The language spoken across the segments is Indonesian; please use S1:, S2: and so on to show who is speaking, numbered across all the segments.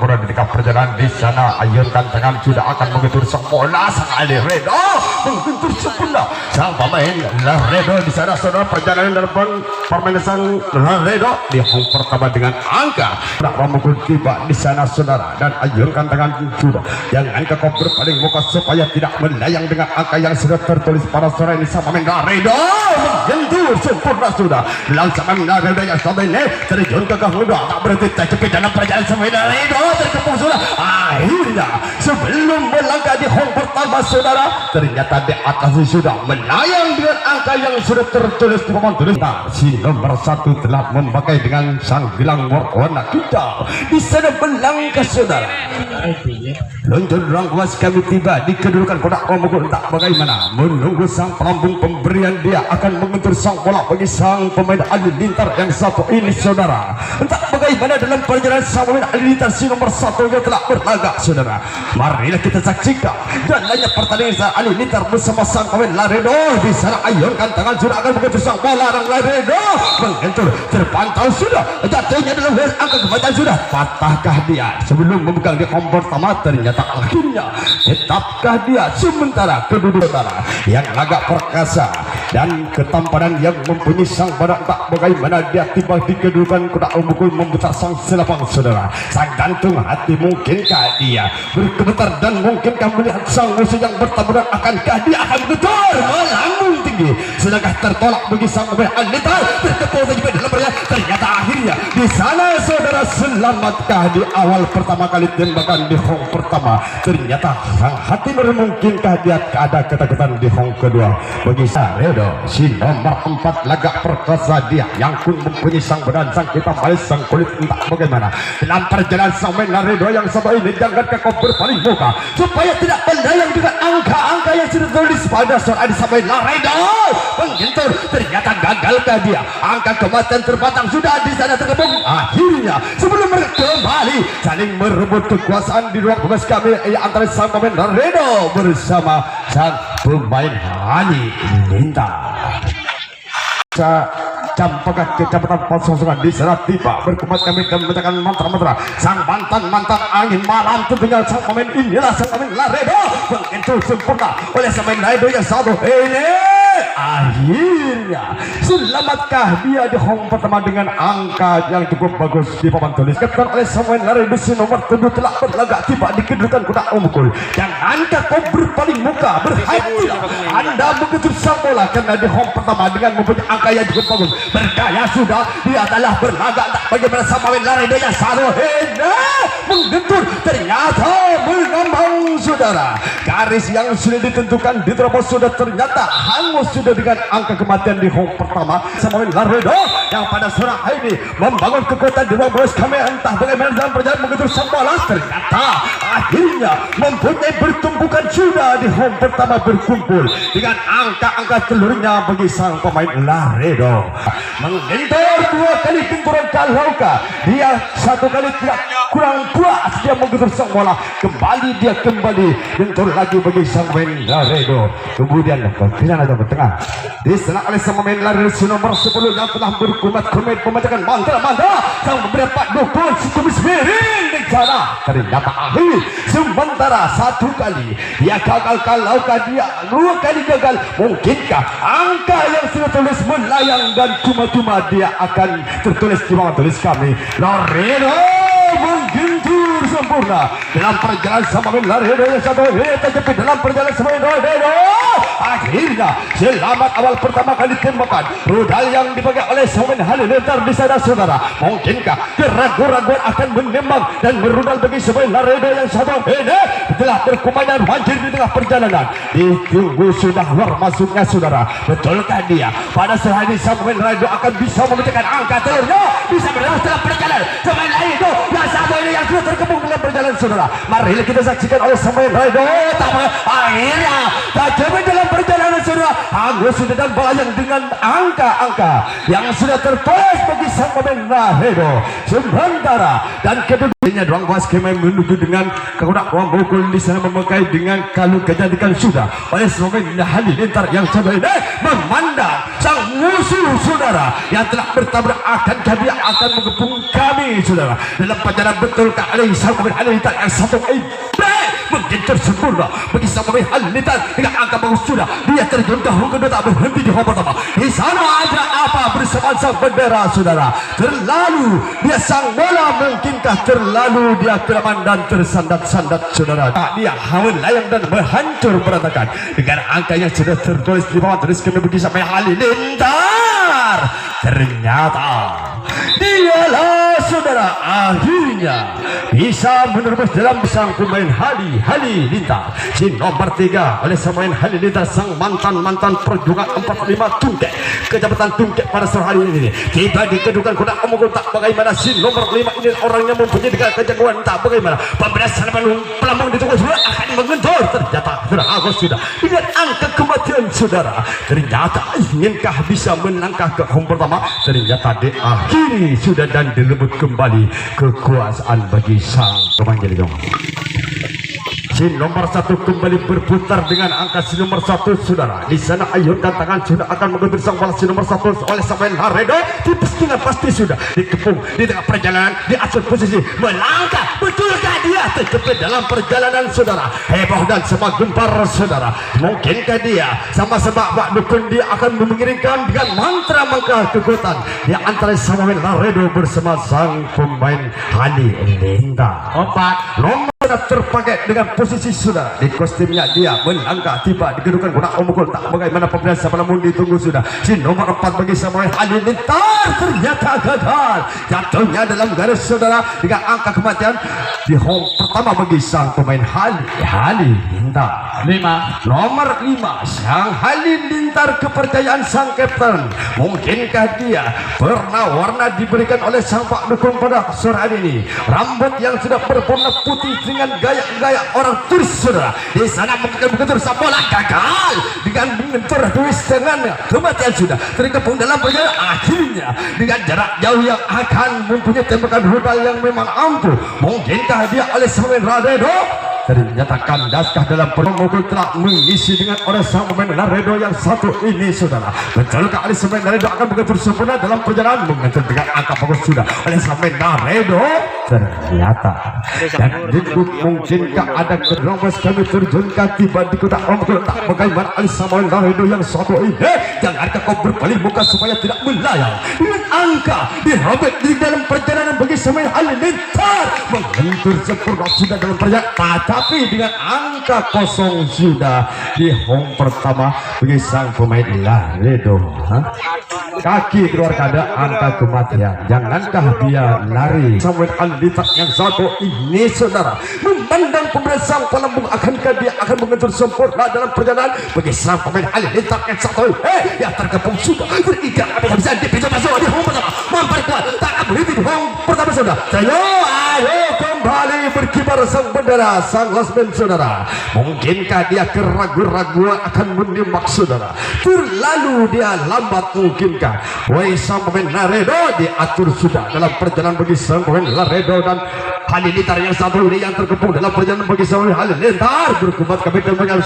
S1: sempurna di tengah perjalanan di sana. Ayunkan tangan sudah akan menggentur sempurna sang Laredo, menggentur sempurna sang pemain Laredo di sana. Saudara, perjalanan dalam permainan sang Laredo di home pertama dengan angka memukul tiba di sana saudara, dan ayunkan tangan sudah yang angka kau berpaling muka supaya tidak melayang dengan angka yang sudah tertulis pada sore ini. Sang pemain Laredo menggentur sempurna sudah langsung Laredo yang sampai ini terjun ke muda tak berhenti terjepit dalam perjalanan sampai Laredo terkepung sudah. Akhirnya sebelum melangkah di home pertama saudara, ternyata di atas sudah melayang dengan angka yang sudah tertulis di papan tulis. Si nomor 1 telah memakai dengan sang gelang warna hijau di sana melangkah saudara. Lonjor rangkuas kami tiba di kedudukan kotak komukul. Tak bagaimana menunggu sang pelambung pemberian, dia akan mengentur sang bola bagi sang pemain halilintar yang satu ini saudara. Entah bagaimana dalam perjalanan sang pemain halilintar si nomor 1 yang telah berlaga saudara. Marilah kita saksikan jalannya pertandingan sang halilintar bersama sang pemain Laredo. Di sana ayunkan tangan sudah akan mengentur sang bola, dan Laredo mengentur terpantau sudah jatuhnya dalam angka kebaikan sudah. Patahkah dia sebelum memegang di kompor pertama? Ternyata akhirnya tetapkah dia sementara kedudukan saudara yang agak perkasa dan ketampanan yang mempunyai sang badak. Tak bagaimana dia tiba di kedudukan kuda memukul memutar sang selapang saudara. Sang gantung hati, mungkinkah dia bergemetar dan mungkinkah melihat sang musuh yang bertaburan? Akankah dia akan getar melambung tinggi sedangkah tertolak bagi sang pemain halilintar terkepung saja dalam perjalanan? Ternyata akhirnya di sana saudara, selamatkah di awal pertama kali tembakan di hong pertama? Ternyata sang hati mungkinkah dia ada ketakutan di hong kedua bagi Laredo si nomor 4 lagak perkasa. Dia yang pun mempunyai sang badan, sang hitam malis, sang kulit. Entah bagaimana dalam perjalanan sang main Laredo yang satu ini, jangankah kau berpaling muka supaya tidak melayang dengan angka-angka yang sudah tulis pada soal sampai Laredo menggentur. Ternyata gagalkah dia? Angka kematian terbatang sudah di sana terkepung. Akhirnya sebelum mereka kembali saling merebut kekuasaan di ruang bebas kami antara sang pemain Laredo bersama sang pemain halilintar. Jam pegat kecamatan Pasongsungan di sana tiba berkumat kami dan membacakan mantra-mantra sang mantan angin malam tentunya. Sang pemain inilah sang pemain Laredo menggentur sempurna oleh sang pemain Laredo yang satu ini. Akhirnya selamatkah dia di home pertama dengan angka yang cukup bagus di papan tulis. Ketan oleh sang pemain Laredo si nomor 7 telah berlagak tiba di kedudukan kuda umukul. Jangankah kau berpaling muka, berhati Anda menggentur sang bola karena di home pertama dengan mempunyai angka yang cukup bagus. Berdaya sudah dia telah berlagak. Tak bagaimana sang pemain Laredo yang satu ini menggentur. Ternyata mengambang saudara. Garis yang sudah ditentukan di terobos sudah ternyata hangus sudah dengan angka kematian di home pertama. Sang pemain Laredo yang pada sore ini membangun kekuatan di ruang bebas kami. Entah bagaimana dalam perjalanan menggentur sang bola, ternyata akhirnya mempunyai bertumpukan sudah di home pertama berkumpul dengan angka-angka telurnya bagi sang pemain Laredo. Menggentur 2 kali genturan kalaukah dia 1 kali tidak kurang puas dia menggentur sang bola. Dia kembali gentur lagi bagi sang pemain Laredo. Kemudian kekirian ada tengah diserang oleh sang pemain Laredo nomor 10 yang telah berkumat-kumit membacakan mantra-mantra sang beberapa dukun sekumis miring di sana. Ternyata akhir sementara 1 kali dia gagal kalaukah dia 2 kali gagal. Mungkinkah angka yang sudah tulis melayang dan cuma-cuma dia akan tertulis di bawah tulis kami. Laredo menggentur sempurna dalam perjalanan sama Laredo yang satu ini terjepit dalam perjalanan sama Laredo. Akhirnya selamat awal pertama kali tembakan rudal yang dipakai oleh pemain halilintar di sana saudara. Mungkinkah keraguan-raguan akan menembak dan merudal bagi pemain Laredo yang satu ini telah berkumandang banjir di tengah perjalanan. Ditunggu sudah luar masuknya saudara. Betulkah dia pada saat ini pemain Laredo akan bisa memecahkan angka telurnya? Bisa berlalu dalam perjalanan pemain Laredo yang satu ini yang sudah terkepung dalam perjalanan saudara. Mari kita saksikan oleh pemain Laredo. Akhirnya terjepit dalam perjalanan saudara. Hangus sudah dan bayang dengan angka-angka yang sudah tertulis bagi sang pemain Laredo. Sementara dan kedudukannya ruang bebas kami menuju dengan kekuatan ruang bukul di sana memakai dengan kalung kecantikan sudah oleh pemain halilintar yang satu ini memandang sang musuh saudara yang telah bertabrak akankah dia akan mengepung kami saudara dalam perjalanan betul ke alih sang pemain Halilintar yang satu menggencar sempurna bagi sang pemain Halilintar dengan angka bagus sudah dia terjun ke hong kedua tak berhenti di hong pertama di sana ada apa bersama sang bendera saudara terlalu dia sang bola mungkinkah terlalu dia kelaman dan tersandat-sandat saudara dia hawan layang dan berhancur berantakan dengan angka yang sudah tertulis di bawah terus kami bagi sampai Halilintar ternyata dialah saudara akhirnya bisa menerobos dalam sang pemain Halilintar si nomor 3 oleh sang pemain Halilintar sang mantan perjuangan 45 Tungkek Kecamatan Tungkek pada sore hari ini tiba di kedudukan kuda omong tak bagaimana si nomor 5 ini orangnya mempunyai dengan kejagoan tak bagaimana pembelasan pelambung ditunggu sudah akan mengendur ternyata teragos sudah dengan angka kematian saudara ternyata inginkah bisa menangkah ke home pertama ternyata diakhiri sudah dan dilebut kembali kekuasaan bagi sang pemanggil gong. Si nomor 1 kembali berputar dengan angka si nomor 1 saudara. Di sana ayunkan tangan sudah akan mengambil sang bola si nomor 1 oleh Samuel Laredo. Tipis dengan pasti sudah dikepung di tengah perjalanan diatur posisi melangkah. Betulkah dia terjepit dalam perjalanan saudara? Heboh dan semua gempar saudara. Mungkinkah dia sama-sama Pak Dukun dia akan mengirimkan dengan mantra mangkah kekuatan di antara Samuel Laredo bersama sang pemain Halilintar. Nomor terpakai dengan posisi sudah di kostumnya dia melangkah tiba di kedudukan guna omukul tak bagaimana pemirsa namun ditunggu sudah si nomor 4 bagi Samuel Halilintar ternyata gagal jatuhnya dalam garis saudara dengan angka kematian di home pertama bagi sang pemain Halilintar 5 nomor 5 sang Halilintar kepercayaan sang kapten mungkinkah dia warna diberikan oleh sang Pak Dukun pada sore hari ini rambut yang sudah berwarna putih dengan gaya orang turis saudara di sana mengentur bola gagal dengan mengentur turis dengan kematian sudah terkepung dalam perjalanan akhirnya dengan jarak jauh yang akan mempunyai tembakan rudal yang memang ampuh mungkinkah dia oleh Samuel Laredo ternyata kandaskah dalam permukul telah mengisi dengan oleh sang pemain Laredo yang satu ini saudara betulkah oleh Samuel Laredo akan mengatur sempurna dalam perjalanan mengatur dengan angka bagus sudah oleh Samuel Laredo ternyata dan dikut mungkinkah ada kerombos kami terjunkan tiba di kota omkul tak bagaimana oleh Samuel Laredo yang satu ini jangan kau berpaling muka supaya tidak melayang dengan angka dirobek di dalam perjalanan bagi Samuel Halilintar mengentur sempurna sudah dalam perjalanan tapi dengan angka kosong sudah di home pertama bagi sang pemain Laredo kaki keluar kada angka kematian jangankah dia lari Samuel Halilintar yang satu ini saudara memandang pemain sang pelambung akankah dia akan mengentur sempurna dalam perjalanan bagi sang pemain Halilintar yang satu yang terkepung sudah terikat apakah bisa dipinjam masuk di home pertama memperkuat tak akan berhenti di home pertama saudara ayo kembali berkibar sang bendera sang lasmen saudara mungkinkah dia keraguan-raguan akan menembak saudara terlalu dia lambat mungkinkah sang pemain Laredo diatur sudah dalam perjalanan bagi sang pemain Laredo dan Halilintar yang satu ini yang terkepung dalam perjalanan bagi sang pemain Halilintar berkubat kami dengan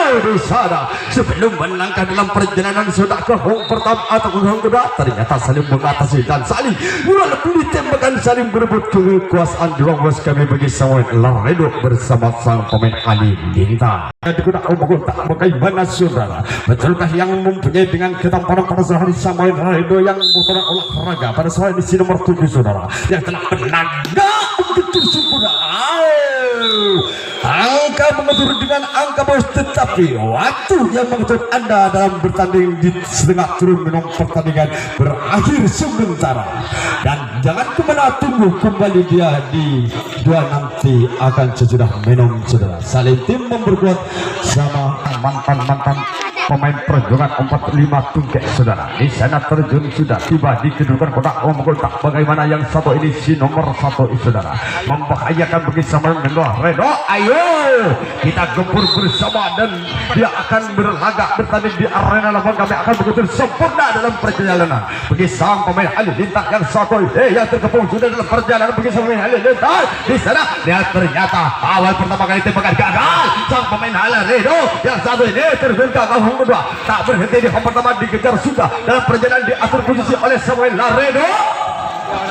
S1: di sana sebelum melangkah dalam perjalanan sudah ke home pertama atau ke home kedua ternyata saling mengatasi dan saling walaupun ditembakkan saling berebut kekuasaan di ruang bos kami bagi Samuel Laredo bersama sang pemain Halilintar digunakan omong tak bagaimana saudara betulkah yang mempunyai dengan ketampanan pada sore hari Samuel Laredo yang merupakan olahraga pada sore di sini nomor 7 saudara yang telah menaga betul sempurna angka mengatur dengan angka bos tetapi waktu yang mengatur anda dalam bertanding di setengah turun minum pertandingan berakhir sementara dan jangan kemana tunggu kembali dia di dua nanti akan sesudah minum saudara saling tim memperkuat sama mantan pemain perjuangan 45 Tungkek saudara di sana terjun sudah tiba di kedudukan kotak omkul tak bagaimana yang satu ini si nomor 1 saudara membahayakan bagi Samuel Laredo ayo kita gempur bersama dan dia akan berlagak bertanding di arena lapangan kami akan begitu sempurna dalam perjalanan bagi sang pemain Halilintar yang satu yang terkepung sudah dalam perjalanan bagi sang pemain Halilintar di sana dia ternyata awal pertama kali tembakan gagal sang pemain Laredo yang satu ini terjun ke home kedua tak berhenti di home pertama, dikejar sudah dalam perjalanan diatur posisi oleh Samuel Laredo.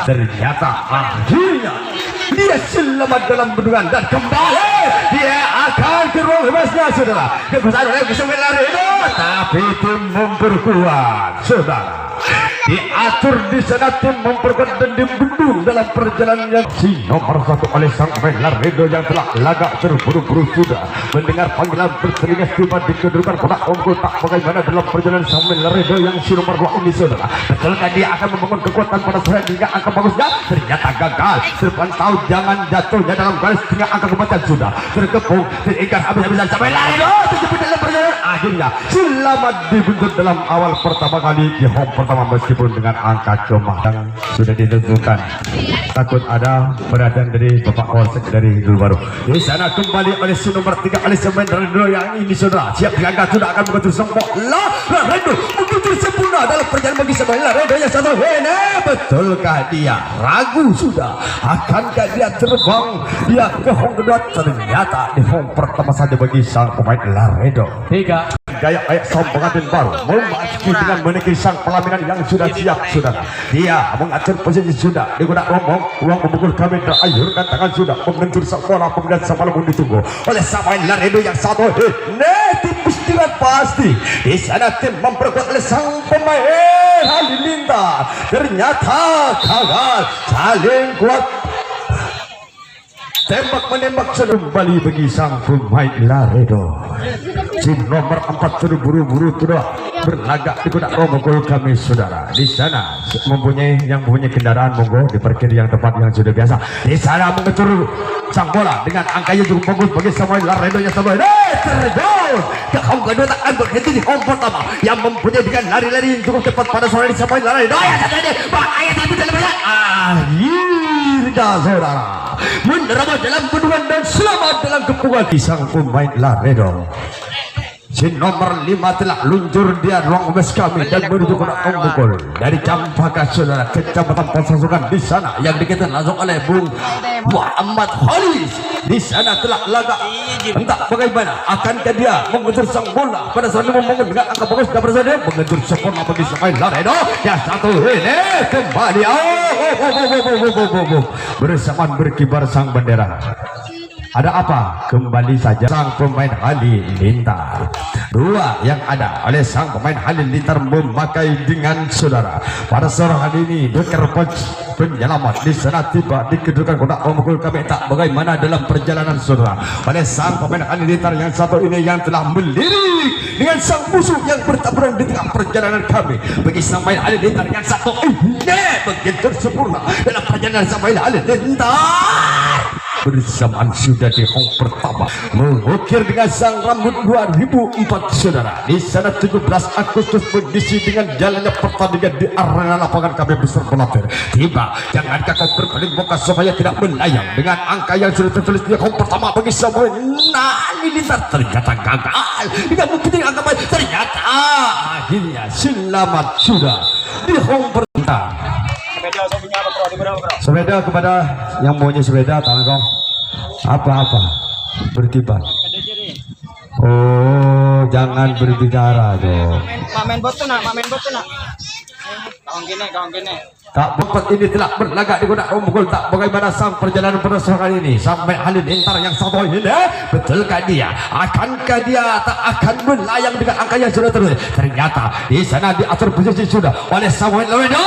S1: Ternyata akhirnya dia selamat dalam bendungan dan kembali dia akan ke ruang bebasnya saudara. Kebesaran oleh Samuel Laredo, tapi tim memperkuat saudara. Diatur di sana tim memperkuat dan dibendung dalam perjalanan yang si nomor 1 oleh Samuel Laredo yang telah lagak terburu-buru sudah mendengar panggilan bertelinga tiba di kedudukan kotak unggul. Tak bagaimana dalam perjalanan Samuel Laredo yang si nomor 2 ini saudara. Betulkah dia akan membangun kekuatan pada sore hingga angka bagusnya? Ternyata gagal. Terpantau jangan jatuhnya dalam garis hingga angka kebatan sudah terkepung terikat habis-habisan Samuel Laredo terjepit dalam perjalanan. Akhirnya selamat dibentuk dalam awal pertama kali di home pertama meskipun dengan angka kemah yang sudah ditentukan. Takut ada perhatian dari Bapak Polsek dari Dulu Baru. Di sana kembali oleh si nomor 3 oleh Samuel Laredo yang ini saudara siap diangkat sudah akan mengatur semua. Laredo mengatur sempurna dalam perjalanan bagi Samuel Laredo yang satu ini. Betulkah dia ragu sudah akankah dia terbang dia ke home kedua? Ternyata di home pertama saja bagi sang pemain Laredo. 3 gaya som pengantin baru memasuki dengan menaiki sang pelaminan yang sudah siap saudara. Dia mengatur posisi sudah digunakan ruang memukul kami terayurkan tangan sudah membentur sekolah kemudian sama pun ditunggu oleh Samuel Laredo yang satu ini tipis dengan pasti. Di sana tim memperkuat oleh sang pemain Halilintar ternyata gagal saling kuat. Tembak menembak kembali bagi sang pemain Laredo. Tim nomor 4 terburu-buru sudah berlagak digunakan romokol kami saudara. Di sana mempunyai kendaraan monggo diparkir yang tempat yang sudah biasa. Di sana mengecur sang bola dengan angkanya cukup bagus bagi Samuel Laredo yang sama. Terjun ke home kedua tak akan berhenti di home pertama yang mempunyai dengan lari-lari yang cukup cepat pada sore di Samuel Laredo. Akhirnya saudara menerima dalam bendungan dan selamat dalam kepungan sang pemain Laredo. Si nomor 5 telah luncur dia ruang bebas kami dan menuju ke pukul dari Campaka saudara kecamatan Pasasukan. Di sana yang dikejar langsung oleh Bung Muhammad Halis. Di sana telah lagak entah bagaimana akankah dia mengejar sang bola pada saat membangun dengan angka bagus dan pada dia mengejar sempurna bagi Samuel Laredo yang satu ini kembali bersamaan berkibar sang bendera. Ada apa? Kembali saja sang pemain Halilintar. 2 yang ada oleh sang pemain Halilintar memakai dengan saudara. Pada sore hari ini Dokter penyelamat di sana tiba di kedudukan kotak pemukul kami tak bagaimana dalam perjalanan saudara oleh sang pemain Halilintar yang satu ini yang telah melirik dengan sang musuh yang bertaburan di tengah perjalanan kami bagi sang pemain Halilintar yang satu ini begitu sempurna dalam perjalanan sang pemain Halilintar. Bersamaan sudah di home pertama mengukir dengan sang rambut 2004 saudara. Di sana 17 Agustus berisi dengan jalannya pertandingan di arena lapangan kami besar Pelapir. Tiba jangankah kau berbalik muka supaya tidak melayang dengan angka yang sudah tertulis di home pertama bagi Samuel Halilintar. Ternyata gagal dengan mungkin angka baik. Ternyata akhirnya selamat sudah di home pertama. Sepeda kepada yang punya sepeda tangkong apa-apa berkibar. Oh jangan berbicara dong.
S2: Mamen botu nak. Kawan gini.
S1: Tak bepat ini telah berlagak digunakan pukul tak bagaimana sang perjalanan pada sore kali ini sampai Halilintar yang satu ini betulkah dia akankah dia tak akan melayang dengan angka yang sudah tertulis. Ternyata di sana diatur posisi sudah oleh Samuel Laredo.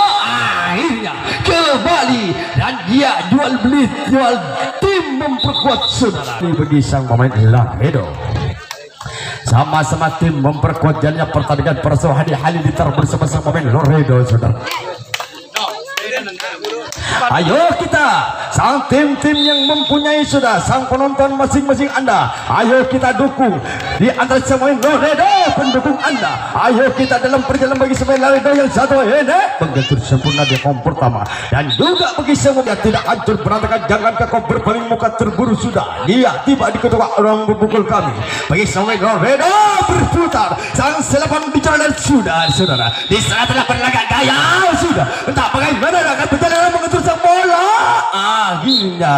S1: Akhirnya kembali dan dia jual tim memperkuat saudara ini bagi sang pemain Laredo. Sama-sama tim memperkuat jalannya pertandingan persoalan Halilintar bersama sang pemain Laredo saudara. Ayo kita sang tim-tim yang mempunyai sudah sang penonton masing-masing Anda, ayo kita dukung di antara semua Laredo pendukung Anda. Ayo kita dalam perjalanan bagi semua Laredo yang satu ini mengatur sempurna di home pertama dan juga bagi semua yang tidak hancur berantakan. Jangankah kau berpaling muka terburu sudah dia tiba di kedua orang memukul kami bagi semua Laredo berputar sang selepan bicara dan sudah saudara di sana telah berlagak gaya sudah entah bagaimana akan perjalanan mengatur sang bola. akhirnya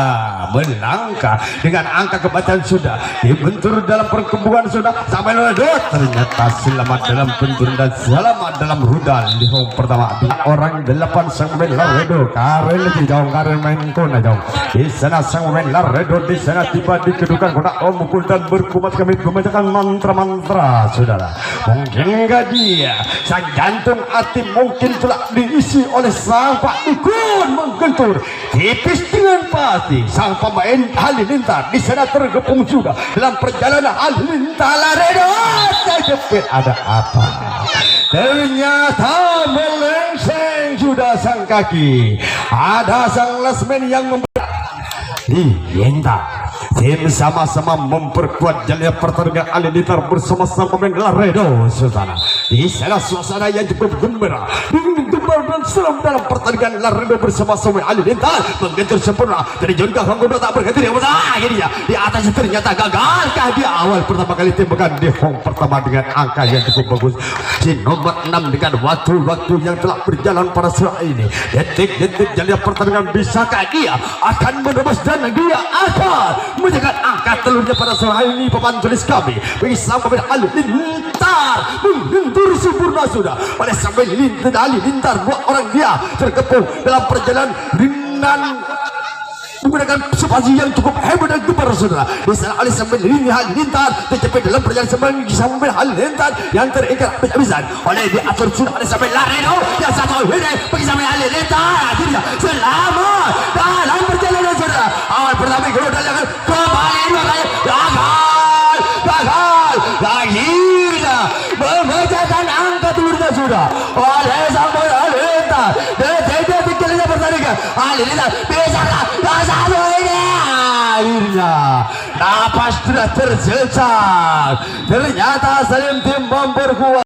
S1: melangkah dengan angka kebacaan sudah dibentur dalam perkembangan sudah sampai Laredo ternyata selamat dalam bentur dan selamat dalam rudal di home pertama di orang 8 sang pemain Laredo karen lebih jauh karen main kona jauh di sana sang pemain Laredo di sana tiba di kedudukan kota mukul dan berkumat kami membacakan mantra-mantra saudara mungkin enggak dia sang jantung hati mungkin telah diisi oleh sang Pak Dukun menggentur tipis dengan pasti sang pemain Halilintar di sana tergepung juga dalam perjalanan Halilintar Laredo jepit ada apa ternyata melengseng sudah sang kaki ada sang lasmen yang tim sama-sama memperkuat jalur pertandingan Halilintar bersama-sama pemain Laredo saudara di sana suasana yang cukup gembira gembar dan seram dalam pertandingan Laredo bersama-sama Halilintar menggentur sempurna dari Jonka Honggodo tak berganti dia akhirnya di atas ternyata gagalkah dia awal pertama kali tembakan di home pertama dengan angka yang cukup bagus si nomor 6 dengan waktu-waktu yang telah berjalan pada saat ini detik-detik jalur pertandingan bisakah dia akan menembus dan dia akan menjaga angka telurnya pada saat ini papan tulis kami bisa pemain Halilintar menggentur sempurna sudah oleh sampai Halilintar buat orang dia terkepung dalam perjalanan dengan menggunakan spasi yang cukup hebat dan gemar saudara di sana oleh sampai Halilintar tercapai dalam perjalanan sampai Halilintar yang terikat habis-habisan oleh diatur sudah oleh sampai Laredo yang satu ini bagi sampai Halilintar akhirnya selamat dalam perjalanan saudara awal pertama kedua dan jangan kembali gagal akhirnya memecahkan angka telurnya sudah oleh sampai Halilintar dan tidak tinggalnya pertandingan Halilintar bisakah satu ini akhirnya napas sudah terjejak ternyata Salim tim memperkuat